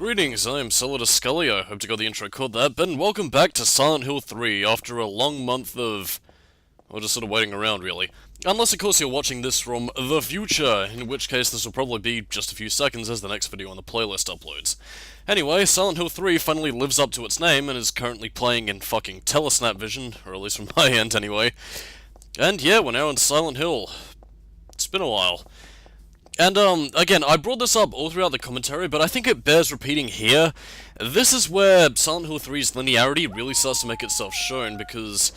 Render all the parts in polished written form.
Greetings, I am Solidus Scully. I hope you got the intro caught that, and welcome back to Silent Hill 3 after a long month of... well, just sort of waiting around, really. Unless, of course, you're watching this from the future, in which case this will probably be just a few seconds as the next video on the playlist uploads. Anyway, Silent Hill 3 finally lives up to its name and is currently playing in fucking Telesnap vision, or at least from my end anyway. And yeah, we're now in Silent Hill. It's been a while. And, again, I brought this up all throughout the commentary, but I think it bears repeating here. This is where Silent Hill 3's linearity really starts to make itself shown, because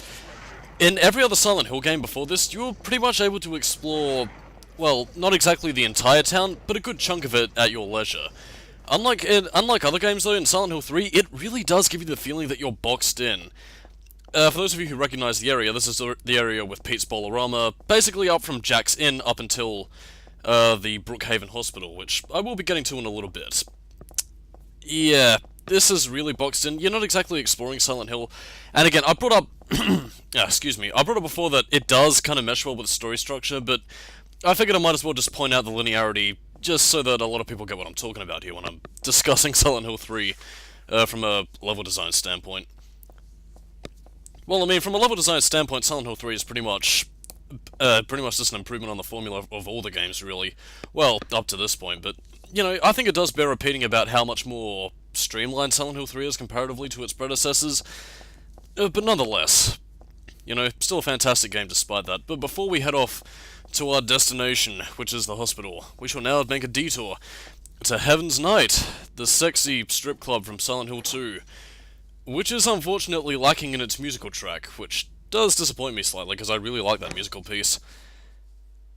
in every other Silent Hill game before this, you were pretty much able to explore, well, not exactly the entire town, but a good chunk of it at your leisure. Unlike other games, though, in Silent Hill 3, it really does give you the feeling that you're boxed in. For those of you who recognize the area, this is the area with Pete's Bolorama, basically up from Jack's Inn up until the Brookhaven Hospital, which I will be getting to in a little bit. Yeah, this is really boxed in. You're not exactly exploring Silent Hill. And again, I brought up... excuse me. I brought up before that it does kind of mesh well with the story structure, but I figured I might as well just point out the linearity, just so that a lot of people get what I'm talking about here when I'm discussing Silent Hill 3 from a level design standpoint. Well, I mean, from a level design standpoint, Silent Hill 3 is pretty much just an improvement on the formula of all the games, really. Well, up to this point, but, you know, I think it does bear repeating about how much more streamlined Silent Hill 3 is comparatively to its predecessors. But nonetheless, you know, still a fantastic game despite that. But before we head off to our destination, which is the hospital, we shall now make a detour to Heaven's Night, the sexy strip club from Silent Hill 2, which is unfortunately lacking in its musical track, which does disappoint me slightly, because I really like that musical piece.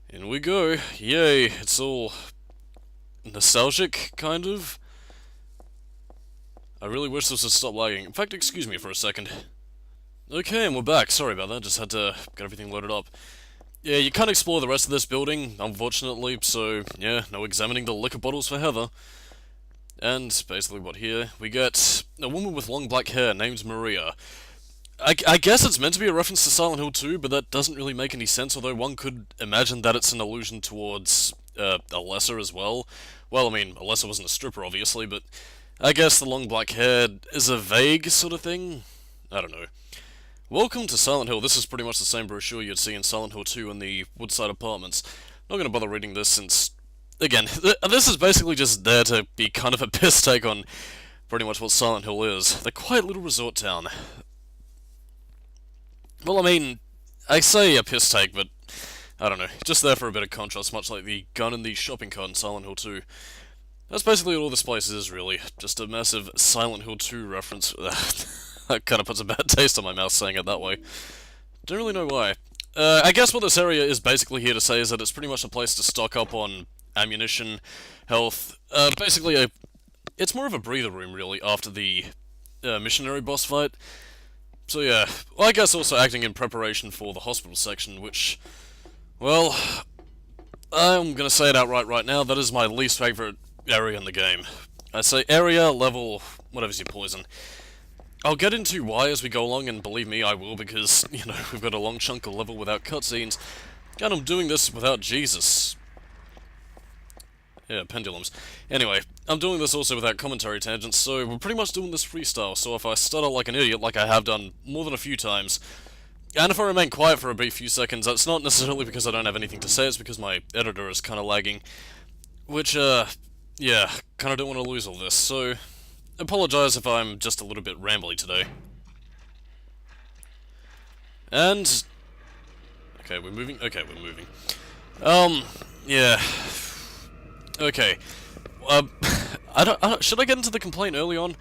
In we go. Yay, it's all nostalgic, kind of. I really wish this would stop lagging. In fact, excuse me for a second. Okay, and we're back. Sorry about that, just had to get everything loaded up. Yeah, you can't explore the rest of this building, unfortunately, so yeah, no examining the liquor bottles for Heather. And basically what here, we get a woman with long black hair named Maria. I guess it's meant to be a reference to Silent Hill 2, but that doesn't really make any sense, although one could imagine that it's an allusion towards Alessa as well. Well, I mean, Alessa wasn't a stripper, obviously, but I guess the long black hair is a vague sort of thing? I don't know. Welcome to Silent Hill. This is pretty much the same brochure you'd see in Silent Hill 2 in the Woodside Apartments. Not going to bother reading this since, again, this is basically just there to be kind of a piss take on pretty much what Silent Hill is. The quiet little resort town. Well, I mean, I say a piss take, but I don't know, just there for a bit of contrast, much like the gun in the shopping cart in Silent Hill 2. That's basically all this place is, really. Just a massive Silent Hill 2 reference. That kind of puts a bad taste on my mouth saying it that way. Don't really know why. I guess what this area is basically here to say is that it's pretty much a place to stock up on ammunition, health, basically it's more of a breather room, really, after the missionary boss fight. So yeah, well, I guess also acting in preparation for the hospital section, which, well, I'm gonna say it outright right now, that is my least favourite area in the game. I say area, level, whatever's your poison. I'll get into why as we go along, and believe me, I will, because, you know, we've got a long chunk of level without cutscenes, and I'm doing this without Jesus. Yeah, pendulums. Anyway, I'm doing this also without commentary tangents, so we're pretty much doing this freestyle, so if I stutter like an idiot, like I have done more than a few times, and if I remain quiet for a brief few seconds, that's not necessarily because I don't have anything to say, it's because my editor is kind of lagging, which, yeah, kind of don't want to lose all this, so apologize if I'm just a little bit rambly today. And... okay, we're moving? Okay, we're moving. Yeah... okay, should I get into the complaint early on?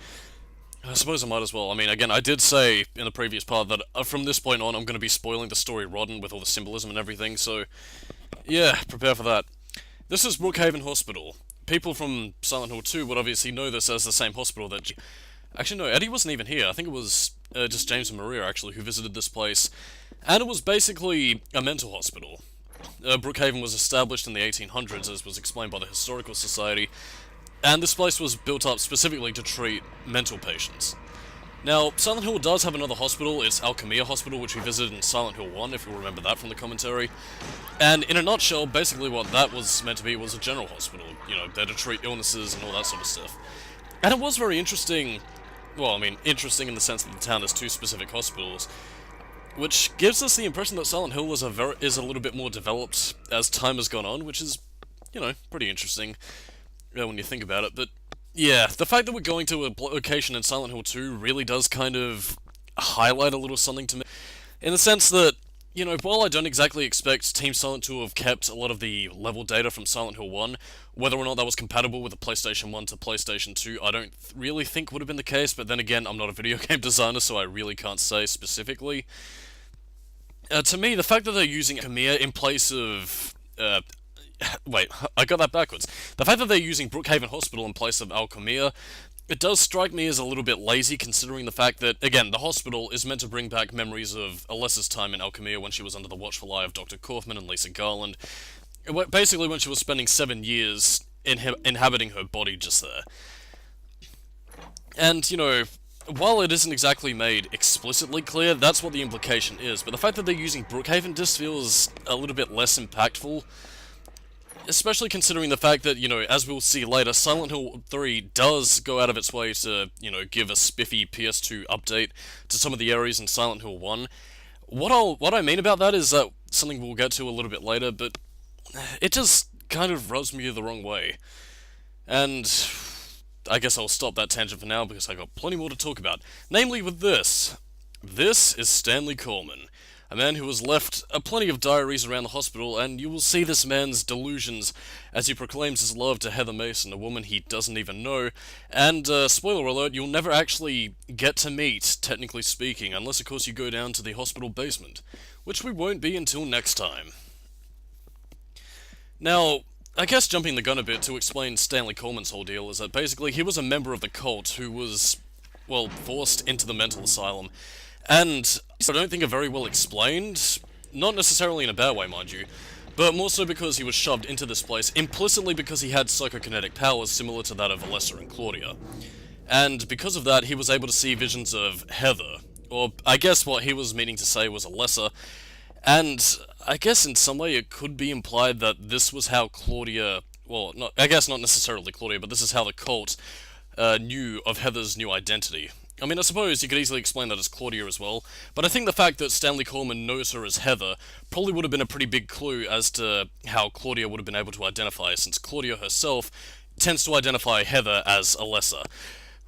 I suppose I might as well. I mean, again, I did say in the previous part that from this point on I'm going to be spoiling the story rotten with all the symbolism and everything, so yeah, prepare for that. This is Brookhaven Hospital. People from Silent Hill 2 would obviously know this as the same hospital that... actually, no, Eddie wasn't even here. I think it was just James and Maria, actually, who visited this place. And it was basically a mental hospital. Brookhaven was established in the 1800s, as was explained by the Historical Society, and this place was built up specifically to treat mental patients. Now, Silent Hill does have another hospital, it's Alchemia Hospital, which we visited in Silent Hill 1, if you'll remember that from the commentary. And in a nutshell, basically what that was meant to be was a general hospital, you know, there to treat illnesses and all that sort of stuff. And it was very interesting, well, I mean, interesting in the sense that the town has two specific hospitals, which gives us the impression that Silent Hill is a little bit more developed as time has gone on, which is, pretty interesting when you think about it. But yeah, the fact that we're going to a location in Silent Hill 2 really does kind of highlight a little something to me, in the sense that, while I don't exactly expect Team Silent to have kept a lot of the level data from Silent Hill 1, whether or not that was compatible with the PlayStation 1 to PlayStation 2, I don't really think would have been the case, but then again, I'm not a video game designer, so I really can't say specifically. To me, the fact that they're using Khmer in place of... wait, I got that backwards. The fact that they're using Brookhaven Hospital in place of Al Khmer, it does strike me as a little bit lazy, considering the fact that, again, the hospital is meant to bring back memories of Alessa's time in Al Khmer when she was under the watchful eye of Dr. Kaufman and Lisa Garland. Basically, when she was spending 7 years inhabiting her body just there. And, while it isn't exactly made explicitly clear, that's what the implication is, but the fact that they're using Brookhaven just feels a little bit less impactful. Especially considering the fact that, as we'll see later, Silent Hill 3 does go out of its way to, give a spiffy PS2 update to some of the areas in Silent Hill 1. What I mean about that is that something we'll get to a little bit later, but it just kind of rubs me the wrong way. And I guess I'll stop that tangent for now because I got plenty more to talk about. Namely with this. This is Stanley Coleman, a man who has left plenty of diaries around the hospital, and you will see this man's delusions as he proclaims his love to Heather Mason, a woman he doesn't even know, and, spoiler alert, you'll never actually get to meet, technically speaking, unless of course you go down to the hospital basement, which we won't be until next time. Now, I guess jumping the gun a bit to explain Stanley Coleman's whole deal is that basically he was a member of the cult who was, well, forced into the mental asylum, and I don't think are very well explained, not necessarily in a bad way, mind you, but more so because he was shoved into this place implicitly because he had psychokinetic powers similar to that of Alessa and Claudia. And because of that, he was able to see visions of Heather, or I guess what he was meaning to say was Alessa, and I guess in some way it could be implied that this was how Claudia, well, I guess not necessarily Claudia, but this is how the cult knew of Heather's new identity. I mean, I suppose you could easily explain that as Claudia as well, but I think the fact that Stanley Coleman knows her as Heather probably would have been a pretty big clue as to how Claudia would have been able to identify, since Claudia herself tends to identify Heather as Alessa.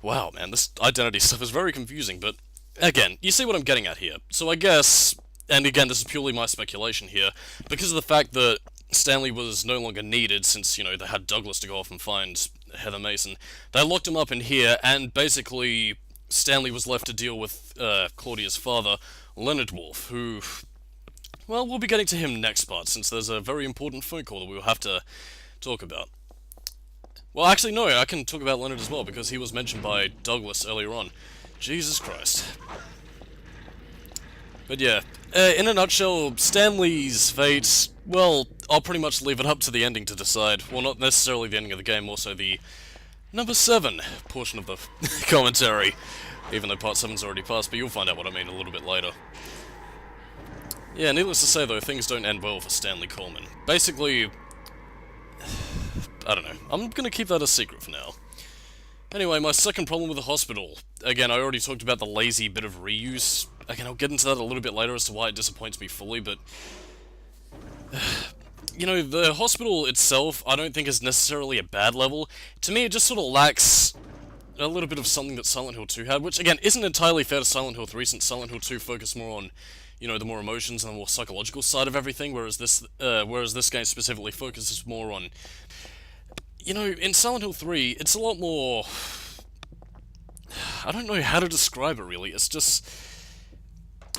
Wow, man, this identity stuff is very confusing, but again, you see what I'm getting at here. So I guess, and again, this is purely my speculation here, because of the fact that Stanley was no longer needed since, they had Douglas to go off and find Heather Mason, they locked him up in here, and basically Stanley was left to deal with Claudia's father, Leonard Wolf, who, well, we'll be getting to him next part, since there's a very important phone call that we'll have to talk about. Well, actually, no, I can talk about Leonard as well, because he was mentioned by Douglas earlier on. Jesus Christ. But yeah, in a nutshell, Stanley's fate, well, I'll pretty much leave it up to the ending to decide. Well, not necessarily the ending of the game, also the number 7 portion of the commentary. Even though part 7's already passed, but you'll find out what I mean a little bit later. Yeah, needless to say though, things don't end well for Stanley Coleman. Basically, I don't know, I'm gonna keep that a secret for now. Anyway, my second problem with the hospital. Again, I already talked about the lazy bit of reuse. Again, I'll get into that a little bit later as to why it disappoints me fully, but the hospital itself, I don't think is necessarily a bad level. To me, it just sort of lacks a little bit of something that Silent Hill 2 had, which, again, isn't entirely fair to Silent Hill 3, since Silent Hill 2 focused more on, the more emotions and the more psychological side of everything, whereas this game specifically focuses more on, in Silent Hill 3, it's a lot more... I don't know how to describe it, really. It's just...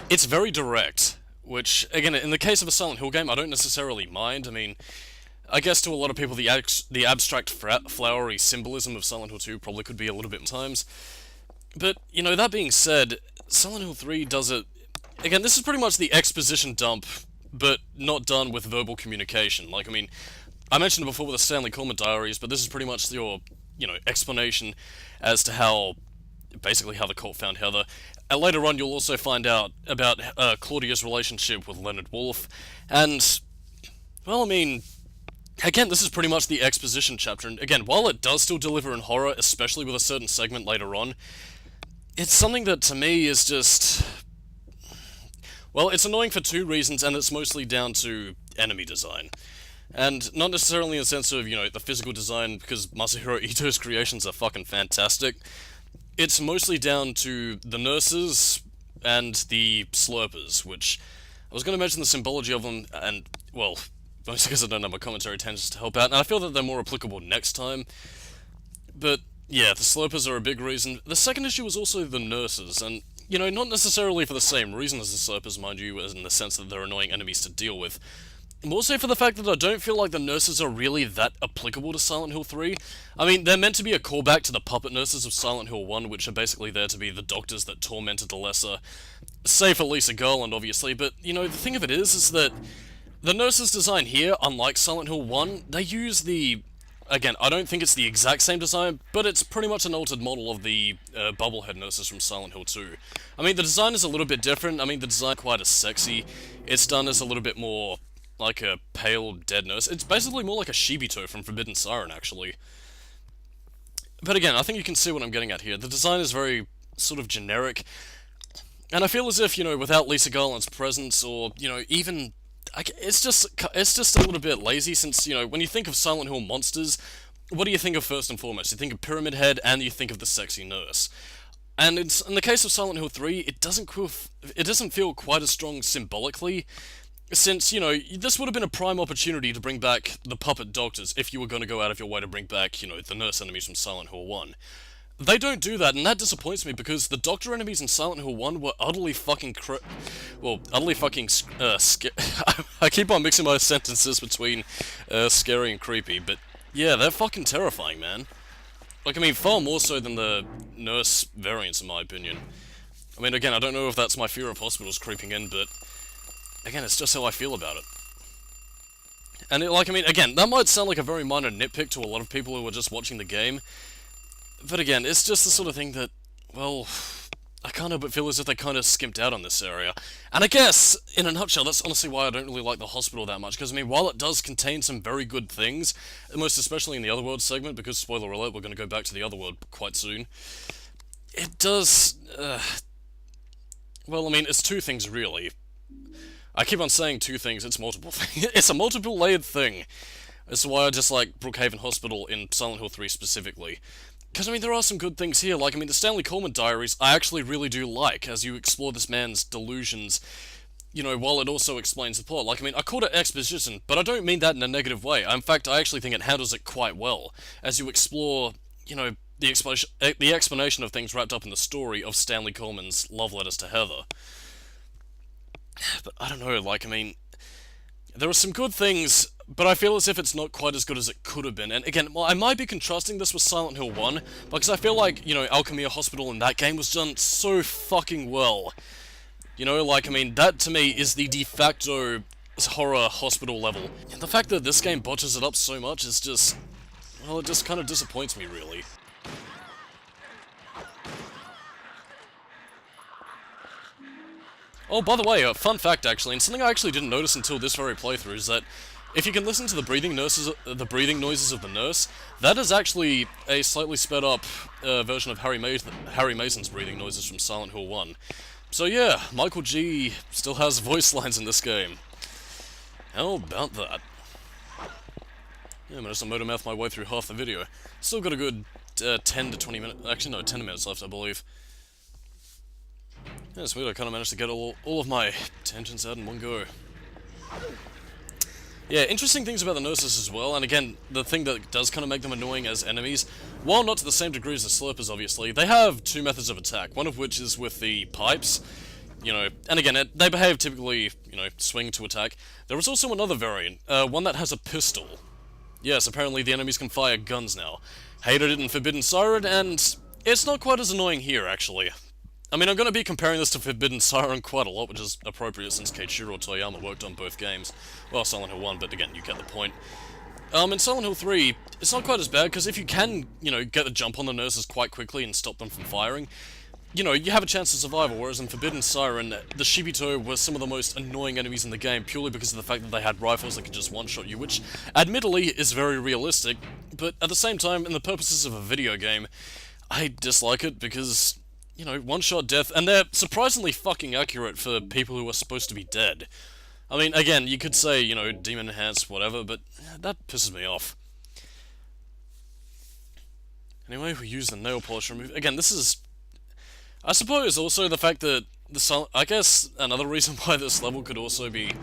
it's very direct. Which, again, in the case of a Silent Hill game, I don't necessarily mind. I mean, I guess to a lot of people, the abstract, flowery symbolism of Silent Hill 2 probably could be a little bit at times. But, that being said, Silent Hill 3 does it... Again, this is pretty much the exposition dump, but not done with verbal communication. Like, I mean, I mentioned it before with the Stanley Coleman diaries, but this is pretty much your, explanation as to how... basically how the cult found Heather. And later on, you'll also find out about Claudia's relationship with Leonard Wolf, and, well, I mean, Again, this is pretty much the exposition chapter, and again, while it does still deliver in horror, especially with a certain segment later on, it's something that to me is just... Well, it's annoying for two reasons, and it's mostly down to enemy design. And not necessarily in the sense of, the physical design, because Masahiro Ito's creations are fucking fantastic. It's mostly down to the nurses and the slurpers, which I was going to mention the symbology of them, and, well, mostly because I don't have my commentary tends to help out, and I feel that they're more applicable next time. But, yeah, the slurpers are a big reason. The second issue is also the nurses, and, not necessarily for the same reason as the slurpers, mind you, as in the sense that they're annoying enemies to deal with. More so for the fact that I don't feel like the nurses are really that applicable to Silent Hill 3. I mean, they're meant to be a callback to the puppet nurses of Silent Hill 1, which are basically there to be the doctors that tormented the lesser, save for Lisa Garland, obviously, but, the thing of it is that the nurses' design here, unlike Silent Hill 1, they use the... Again, I don't think it's the exact same design, but it's pretty much an altered model of the bubblehead nurses from Silent Hill 2. I mean, the design is a little bit different. I mean, the design is quite as sexy. It's done as a little bit more like a pale dead nurse. It's basically more like a Shibito from Forbidden Siren, actually. But again, I think you can see what I'm getting at here. The design is very sort of generic, and I feel as if, without Lisa Garland's presence, or, even... It's just a little bit lazy, since, when you think of Silent Hill monsters, what do you think of first and foremost? You think of Pyramid Head, and you think of the sexy nurse. And in the case of Silent Hill 3, it doesn't feel quite as strong symbolically, since, this would have been a prime opportunity to bring back the puppet doctors if you were going to go out of your way to bring back, the nurse enemies from Silent Hill 1. They don't do that, and that disappoints me, because the doctor enemies in Silent Hill 1 were utterly fucking I keep on mixing my sentences between scary and creepy, but yeah, they're fucking terrifying, man. Like, I mean, far more so than the nurse variants, in my opinion. I mean, again, I don't know if that's my fear of hospitals creeping in, but again, it's just how I feel about it. And, again, that might sound like a very minor nitpick to a lot of people who are just watching the game, but again, it's just the sort of thing that, well, I can't help but feel as if they kind of skimped out on this area. And I guess, in a nutshell, that's honestly why I don't really like the hospital that much, because, I mean, while it does contain some very good things, most especially in the Otherworld segment, because, spoiler alert, we're going to go back to the Otherworld quite soon, it does, well, I mean, it's two things, really. I keep on saying two things, it's multiple things. It's a multiple layered thing. That's why I dislike Brookhaven Hospital in Silent Hill 3 specifically. Because, I mean, there are some good things here, like, I mean, the Stanley Coleman diaries I actually really do like, as you explore this man's delusions, while it also explains the plot. Like, I mean, I called it exposition, but I don't mean that in a negative way. In fact, I actually think it handles it quite well, as you explore, the explanation of things wrapped up in the story of Stanley Coleman's love letters to Heather. But I don't know, like, I mean, there are some good things, but I feel as if it's not quite as good as it could have been. And again, well, I might be contrasting this with Silent Hill 1, because I feel like, Alchemia Hospital in that game was done so fucking well. I mean, that to me is the de facto horror hospital level. And the fact that this game botches it up so much is just... well, it just kind of disappoints me, really. Oh, by the way, a fun fact actually, and something I actually didn't notice until this very playthrough, is that if you can listen to the breathing noises of the nurse, that is actually a slightly sped up version of Harry Mason's breathing noises from Silent Hill 1. So yeah, Michael G still has voice lines in this game. How about that? Yeah, I managed to motor-mouth my way through half the video. Still got a good 10 to 20 minutes, actually no, 10 minutes left, I believe. Yeah, sweet, I kind of managed to get all of my tangents out in one go. Yeah, interesting things about the nurses as well, and again, the thing that does kind of make them annoying as enemies, while not to the same degree as the Slurpers, obviously, they have two methods of attack, one of which is with the pipes, and again, they behave typically, swing to attack. There is also another variant, one that has a pistol. Yes, apparently the enemies can fire guns now. Hated it in Forbidden Siren, and it's not quite as annoying here, actually. I mean, I'm going to be comparing this to Forbidden Siren quite a lot, which is appropriate since Keiichiro Toyama worked on both games. Well, Silent Hill 1, but again, you get the point. In Silent Hill 3, it's not quite as bad, because if you can, get the jump on the nurses quite quickly and stop them from firing, you know, you have a chance of survival, whereas in Forbidden Siren, the Shibito were some of the most annoying enemies in the game, purely because of the fact that they had rifles that could just one-shot you, which, admittedly, is very realistic, but at the same time, in the purposes of a video game, I dislike it because, you know, one-shot death, and they're surprisingly fucking accurate for people who are supposed to be dead. I mean, again, you could say, you know, demon enhanced, whatever, but that pisses me off. Anyway, we use the nail polish remover. Again, this is... I suppose also the fact that I guess another reason why this level could also be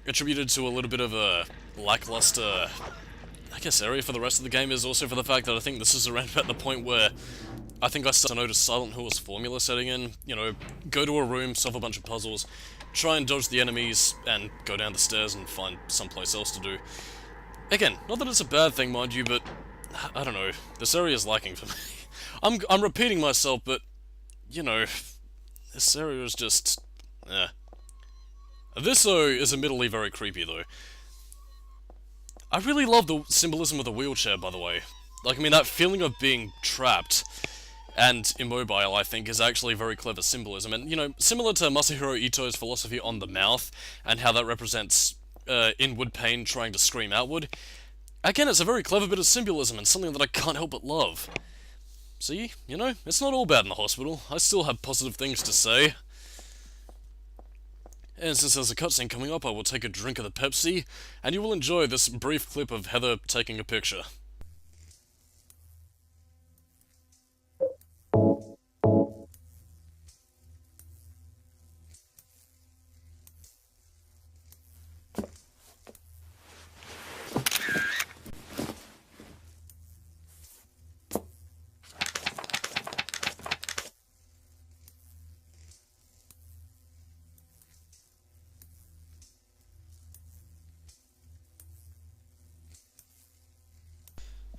attributed to a little bit of a lackluster, I guess, area for the rest of the game is also for the fact that I think this is around about the point where I think I start to notice Silent Hill's formula setting in. You know, go to a room, solve a bunch of puzzles, try and dodge the enemies, and go down the stairs and find someplace else to do. Again, not that it's a bad thing, mind you, but I don't know. This area is lacking for me. I'm repeating myself, but you know, this area is just... This, though, is admittedly very creepy, though. I really love the symbolism of the wheelchair, by the way. Like, I mean, that feeling of being trapped and immobile, I think, is actually very clever symbolism. And, you know, similar to Masahiro Ito's philosophy on the mouth, and how that represents inward pain trying to scream outward. Again, it's a very clever bit of symbolism, and something that I can't help but love. See, you know, it's not all bad in the hospital. I still have positive things to say. And since there's a cutscene coming up, I will take a drink of the Pepsi, and you will enjoy this brief clip of Heather taking a picture.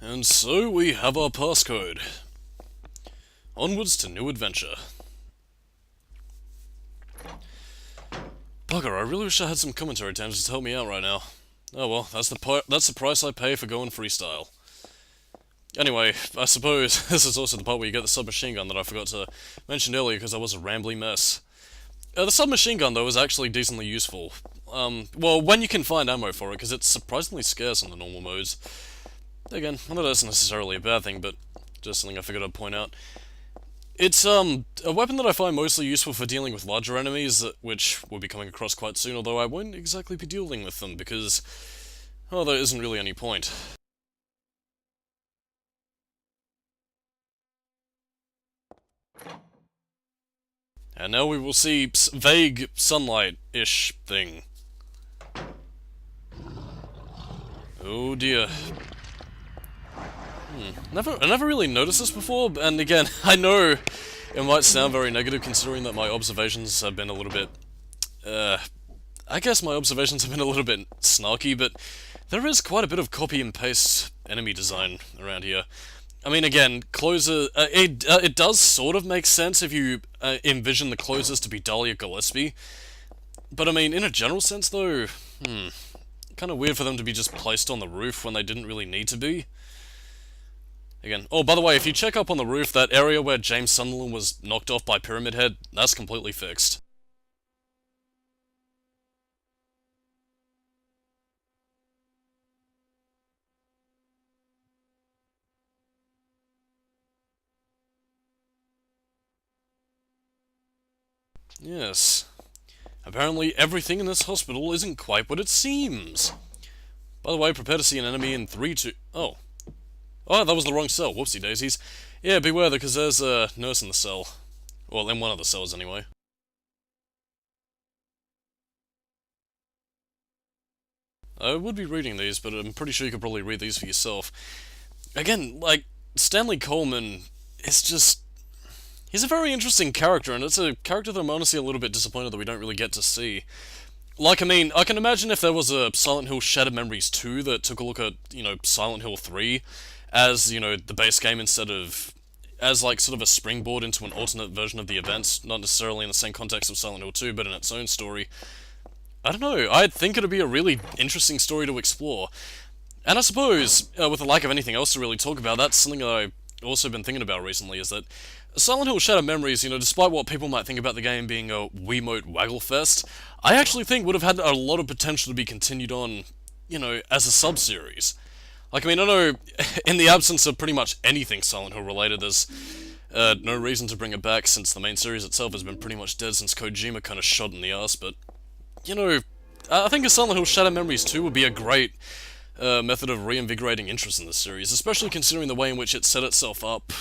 And so we have our passcode. Onwards to new adventure. Bugger, I really wish I had some commentary tangents to help me out right now. Oh well, that's the price I pay for going freestyle. Anyway, I suppose this is also the part where you get the submachine gun that I forgot to mention earlier because I was a rambly mess. The submachine gun, though, is actually decently useful. Well, when you can find ammo for it, because it's surprisingly scarce in the normal modes. Again, not that that's necessarily a bad thing, but just something I figured I'd point out. It's, a weapon that I find mostly useful for dealing with larger enemies, which we'll be coming across quite soon, although I won't exactly be dealing with them, because, well, there isn't really any point. And now we will see vague sunlight-ish thing. Oh dear. I never really noticed this before, and again, I know it might sound very negative considering that my observations have been a little bit, I guess my observations have been a little bit snarky, but there is quite a bit of copy and paste enemy design around here. I mean, again, it does sort of make sense if you envision the closers to be Dahlia Gillespie, but I mean, in a general sense though, kind of weird for them to be just placed on the roof when they didn't really need to be. Again, oh, by the way, if you check up on the roof, that area where James Sunderland was knocked off by Pyramid Head, that's completely fixed. Yes. Apparently everything in this hospital isn't quite what it seems. By the way, prepare to see an enemy in 3, 2... Oh. Oh, that was the wrong cell. Whoopsie daisies. Yeah, beware, because there's a nurse in the cell. Well, in one of the cells, anyway. I would be reading these, but I'm pretty sure you could probably read these for yourself. Again, like, Stanley Coleman is just... He's a very interesting character, and it's a character that I'm honestly a little bit disappointed that we don't really get to see. Like, I mean, I can imagine if there was a Silent Hill Shattered Memories 2 that took a look at, you know, Silent Hill 3 as, you know, the base game instead of... as, like, sort of a springboard into an alternate version of the events, not necessarily in the same context of Silent Hill 2, but in its own story. I don't know, I think it'd be a really interesting story to explore. And I suppose, with the lack of anything else to really talk about, that's something that I've also been thinking about recently, is that Silent Hill Shattered Memories, despite what people might think about the game being a Wiimote Wagglefest, I actually think would have had a lot of potential to be continued on, as a sub-series. Like, I mean, I know, in the absence of pretty much anything Silent Hill related, there's no reason to bring it back since the main series itself has been pretty much dead since Kojima kind of shot in the ass, but, I think a Silent Hill Shattered Memories 2 would be a great method of reinvigorating interest in this series, especially considering the way in which it set itself up,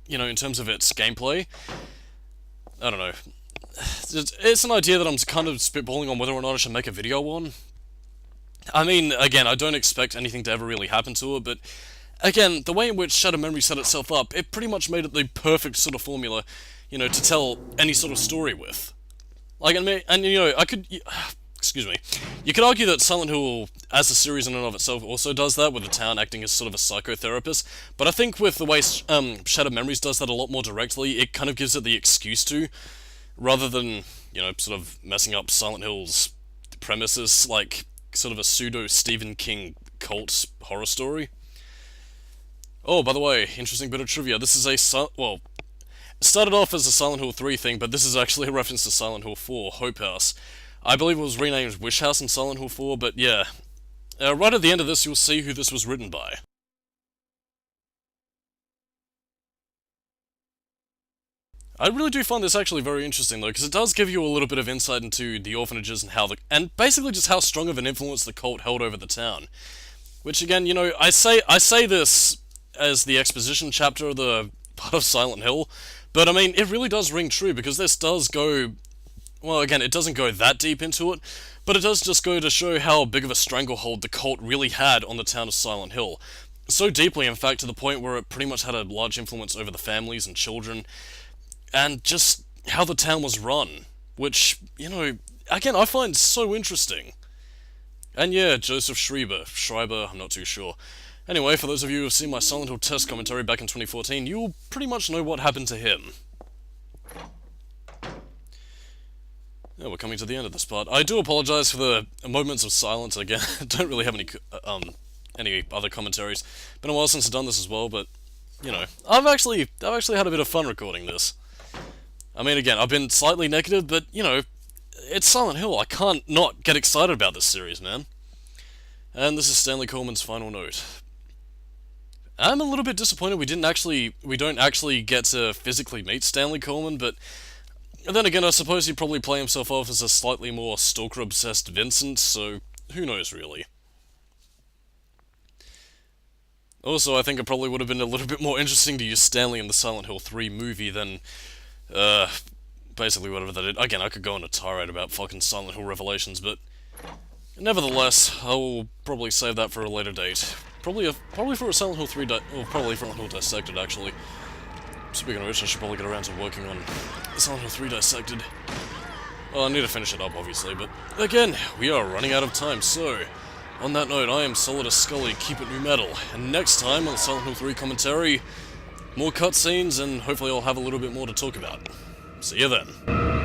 in terms of its gameplay. I don't know. It's an idea that I'm kind of spitballing on whether or not I should make a video on. I mean, again, I don't expect anything to ever really happen to it, but again, the way in which Shattered Memory set itself up, it pretty much made it the perfect sort of formula, to tell any sort of story with. Like, I could... Excuse me. You could argue that Silent Hill, as a series in and of itself, also does that, with the town acting as sort of a psychotherapist, but I think with the way Shattered Memories does that a lot more directly, it kind of gives it the excuse to, rather than, sort of messing up Silent Hill's premises, like, sort of a pseudo-Stephen King cult horror story. Oh, by the way, interesting bit of trivia, this is it started off as a Silent Hill 3 thing, but this is actually a reference to Silent Hill 4, Hope House. I believe it was renamed Wish House in Silent Hill 4, but yeah. Right at the end of this, you'll see who this was written by. I really do find this actually very interesting, though, because it does give you a little bit of insight into the orphanages and basically just how strong of an influence the cult held over the town. Which, again, I say this as the exposition chapter of the part of Silent Hill, but I mean, it really does ring true, because this does go... Well, again, it doesn't go that deep into it, but it does just go to show how big of a stranglehold the cult really had on the town of Silent Hill. So deeply, in fact, to the point where it pretty much had a large influence over the families and children, and just how the town was run, which, again, I find so interesting. And yeah, Joseph Schreiber, I'm not too sure. Anyway, for those of you who have seen my Silent Hill test commentary back in 2014, you'll pretty much know what happened to him. Yeah, we're coming to the end of this part. I do apologize for the moments of silence again. I don't really have any other commentaries. Been a while since I've done this as well, but I've actually had a bit of fun recording this. I mean, again, I've been slightly negative, but it's Silent Hill. I can't not get excited about this series, man. And this is Stanley Coleman's final note. I'm a little bit disappointed we don't actually get to physically meet Stanley Coleman, but and then again, I suppose he'd probably play himself off as a slightly more stalker-obsessed Vincent, so who knows, really. Also, I think it probably would have been a little bit more interesting to use Stanley in the Silent Hill 3 movie than, basically whatever that is. Again, I could go on a tirade about fucking Silent Hill Revelations, but nevertheless, I will probably save that for a later date. Probably for a Silent Hill 3, or probably for Silent Hill Dissected, actually. Speaking of which, I should probably get around to working on Silent Hill 3 Dissected. Well, I need to finish it up, obviously, but again, we are running out of time, so on that note, I am Solidus Scully, keep it new metal, and next time on Silent Hill 3 commentary, more cutscenes, and hopefully I'll have a little bit more to talk about. See you then.